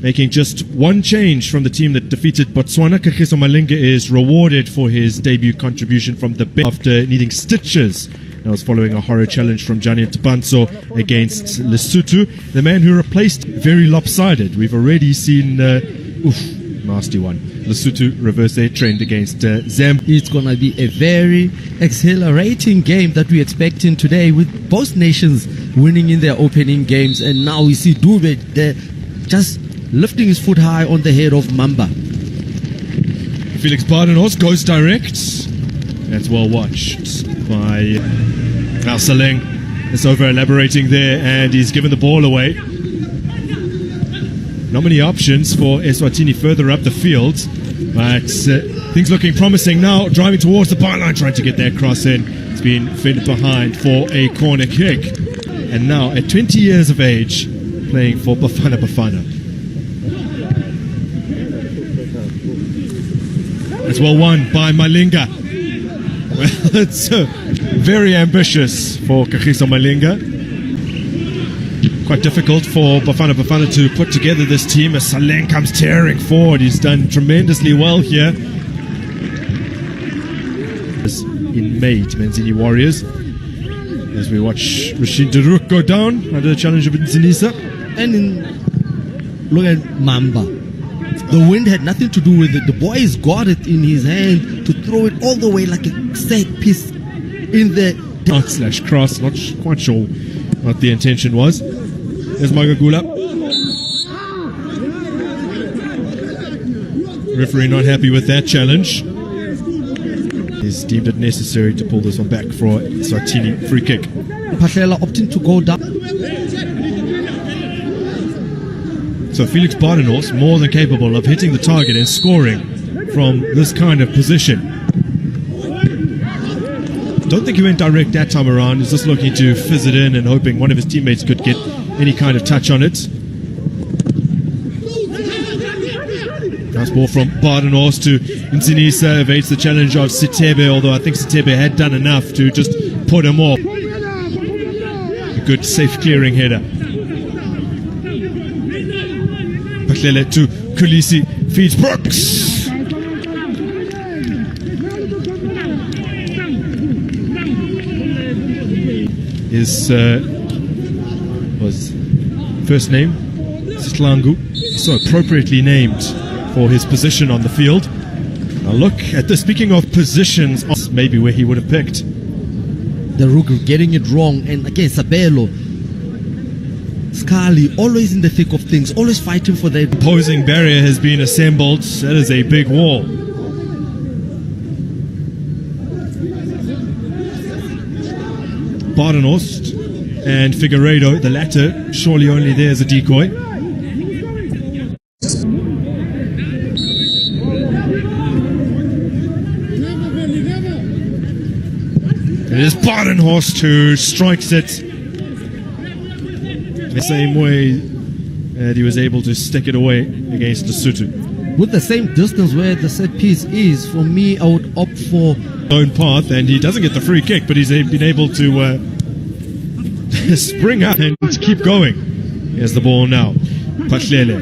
Making just one change from the team that defeated Botswana. Kagiso Malinga is rewarded for his debut contribution from the bench after needing stitches. That was following a horror challenge from Gianni Tabanso against Lesotho. The man who replaced very lopsided. We've already seen, nasty one. Lesotho reverse their trend against Zambia. It's going to be a very exhilarating game that we're expecting today, with both nations winning in their opening games. And now we see Dube there just lifting his foot high on the head of Mamba. Felix Badenhorst goes direct. That's well watched by Saleng. It's over elaborating there, and he's given the ball away. Not many options for Eswatini further up the field, but things looking promising now. Driving towards the byline, trying to get that cross in. It's been fed behind for a corner kick. And now, at 20 years of age, playing for Bafana. It's well won by Malinga. Well, it's very ambitious for Kagiso Malinga. Quite difficult for Bafana to put together this team as Saleng comes tearing forward. He's done tremendously well here. In May, Manzini Warriors. As we watch Rashid Daruk go down under the challenge of Nzinisa. And look at Mamba. The wind had nothing to do with it. The boy's got it in his hand to throw it all the way like a set piece in the / cross. Not quite sure what the intention was. There's Magagula. Referee not happy with that challenge. He's deemed it necessary to pull this one back for Eswatini. Free kick. Pashela opting to go down. So Felix Badenhorst more than capable of hitting the target and scoring from this kind of position. Don't think he went direct that time around. He's just looking to fizz it in and hoping one of his teammates could get any kind of touch on it. Nice ball from Badenhorst to Nzinisa. Evades the challenge of Sitebe, although I think Sitebe had done enough to just put him off. A good safe clearing header. Paklele to Kulisi, feeds Brooks. His was first name Sihlangu, so appropriately named for his position on the field. Now look at this. Speaking of positions, maybe where he would have picked. The Rook getting it wrong, and again Sabelo, Scully, always in the thick of things, always fighting for the opposing barrier has been assembled. That is a big wall. Badenhorst and Figueiredo, the latter surely only there as a decoy. It is Badenhorst who strikes it the same way that he was able to stick it away against Lesotho. With the same distance where the set piece is, for me, I would opt for own path, and he doesn't get the free kick, but he's been able to spring up and keep going. Here's the ball now. Patlele.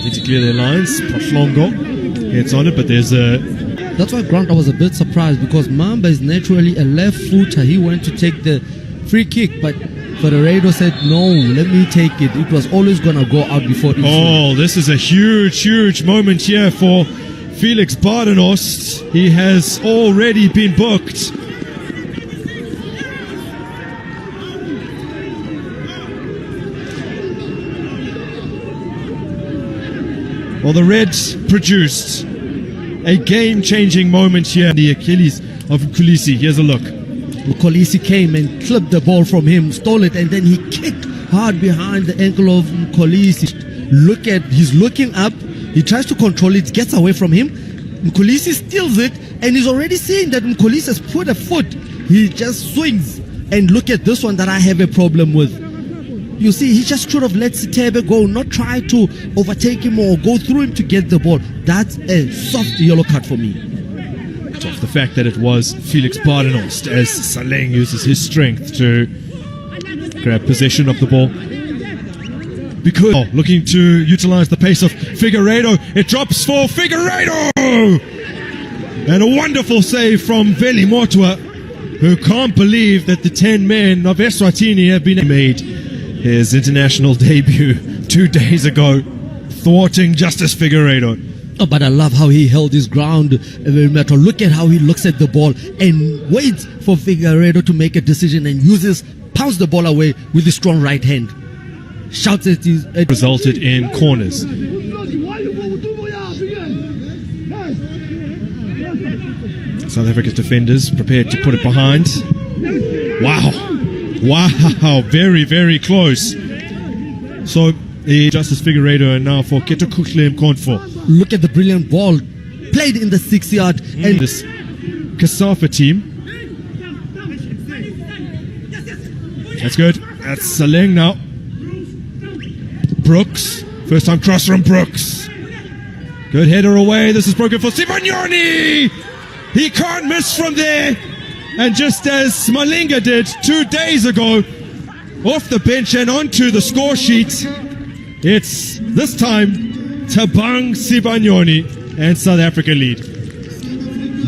Need to clear their lines. Patlongo gets on it, but there's a... That's why, Grant, I was a bit surprised, because Mamba is naturally a left footer. He went to take the free kick, but Figueiredo said, no, let me take it. It was always going to go out before it. Oh, this is a huge moment here for Felix Badenhorst. He has already been booked. Well, the Reds produced a game-changing moment here. The Achilles of Kulisi. Here's a look. Kolisi came and clipped the ball from him, stole it, and then he kicked hard behind the ankle of Kolisi. He's looking up. He tries to control it, gets away from him. Kolisi steals it, and he's already seeing that Kolisi has put a foot. He just swings. And look at this one that I have a problem with. You see, he just should have let Sitebe go, not try to overtake him or go through him to get the ball. That's a soft yellow card for me. Off the fact that it was Felix Badenhorst, as Saleng uses his strength to grab possession of the ball. because looking to utilize the pace of Figueiredo. It drops for Figueiredo! And a wonderful save from Veli Motwa, who can't believe that the 10 men of Eswatini have been made his international debut 2 days ago, thwarting Justice Figueiredo. Oh, but I love how he held his ground. Look at how he looks at the ball and waits for Figueiredo to make a decision and pounds the ball away with his strong right hand. Shouts at his... Resulted in corners. South Africa's defenders prepared to put it behind. Wow. Wow. Very, very close. So the Justice Figueiredo and now for Keto Kukle Mkonfo. Look at the brilliant ball played in the 6-yard. And this Cosafa team. That's good. That's Saleng now. Brooks. First time cross from Brooks. Good header away. This is broken for Sivagnoni. He can't miss from there. And just as Malinga did 2 days ago, off the bench and onto the score sheet, it's this time Thabang Sivagnoni and South Africa lead.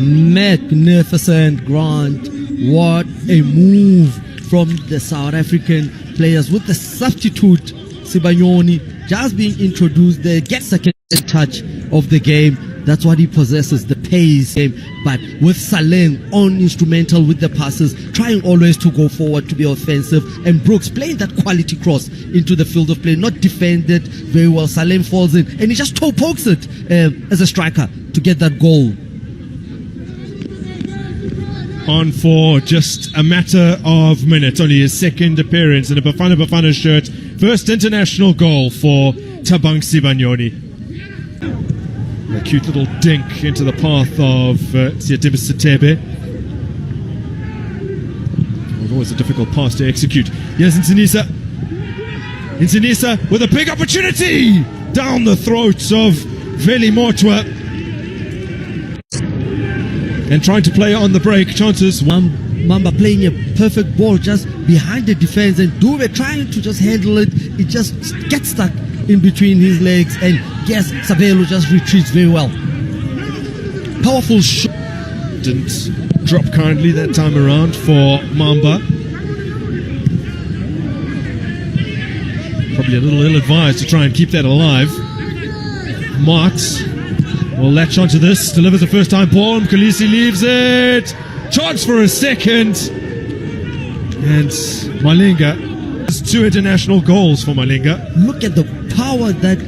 Magnificent, Grant. What a move from the South African players with the substitute Sivagnoni just being introduced there, gets second touch of the game. That's what he possesses, the pace game. But with Saleng on instrumental with the passes, trying always to go forward to be offensive, and Brooks playing that quality cross into the field of play, not defended very well. Saleng falls in and he just toe pokes it as a striker to get that goal. On for just a matter of minutes, only his second appearance in a Bafana shirt. First international goal for Thabang Sivagnoni. A cute little dink into the path of Siatiba Sitebe. Always a difficult pass to execute. Here's Nsinisa. Nsinisa with a big opportunity down the throats of Veli Motwa. And trying to play on the break, chances. Mamba playing a perfect ball just behind the defense, and Dube trying to just handle it. It just gets stuck in between his legs, and yes, Sabelo just retreats very well. Powerful shot. Didn't drop kindly that time around for Mamba. Probably a little ill-advised to try and keep that alive. Marks will latch onto this, delivers a first-time ball, Mkolisi leaves it. Chance for a second. And Malinga. 2 international goals for Malinga. Look at the power that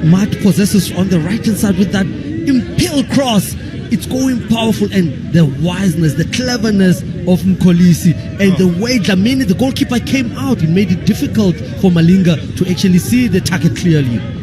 Matt possesses on the right-hand side with that impale cross. It's going powerful, and the wiseness, the cleverness of Mkolisi, and the way Dlamini, the goalkeeper, came out, it made it difficult for Malinga to actually see the target clearly.